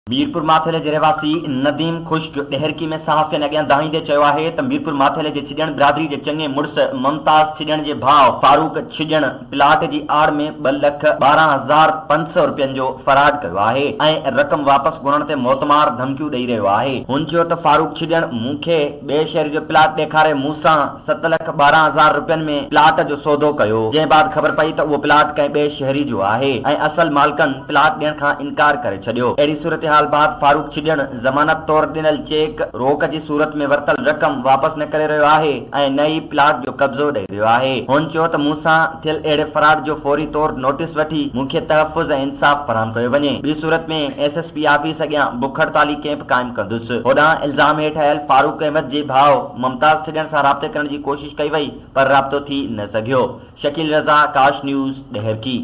मीरपुर माथेले जे रहवासी नदीम खुश्क डेहरकी में सहाफ़ियन अॻियां दाहींदे चयो आहे त मीरपुर माथेले जे छिॼण बिरादरी जे चङे मुड़स मुमताज़ छिॼण जे भाउ फारूक छिॼण प्लाट जी आड़ में 2,12,500 रुपयनि जो फराड कयो आहे ऐं रक़म वापसि घुरण ते मोतमार धमकियूं ॾेई रहियो आहे। हुन चयो त फारूक छिॼण मूंखे ॿिए शहर जो प्लाट ॾेखारे मूंसां 7,12,000 रुपयनि में प्लाट जो सौदो कयो, जंहिं बाद ख़बर पई त उहो प्लाट कंहिं ॿिए शहरी जो आहे ऐं असल मालिकनि प्लाट ॾियण खां इनकार करे छॾियो। अहिड़ी सूरत बाद फारूक छिॼण ज़मानत तौर ॾिनल चेक रोक जी सूरत में वरतल रक़म वापसि न करे रहियो आहे ऐं नई प्लाट जो कब्ज़ो ॾेई रहियो आहे। हुन चयो त मूंसां थियल अहिड़े फराड जो फौरी तौर नोटिस वठी मूंखे तहफ़ुज़ ऐं इंसाफ़ फराहम कयो वञे। ॿी सूरत में SSP ऑफिस अॻियां बुख हड़ताली कैंप क़ाइमु कंदुसि। होॾां इल्ज़ाम हेठि आयल फारूक अहमद जे भाउ मुमताज़ छिॼण सां राब्ते करण जी कोशिश कई वई पर राब्तो थी न सघियो। शकील रज़ा, काश न्यूज़, डेहरकी।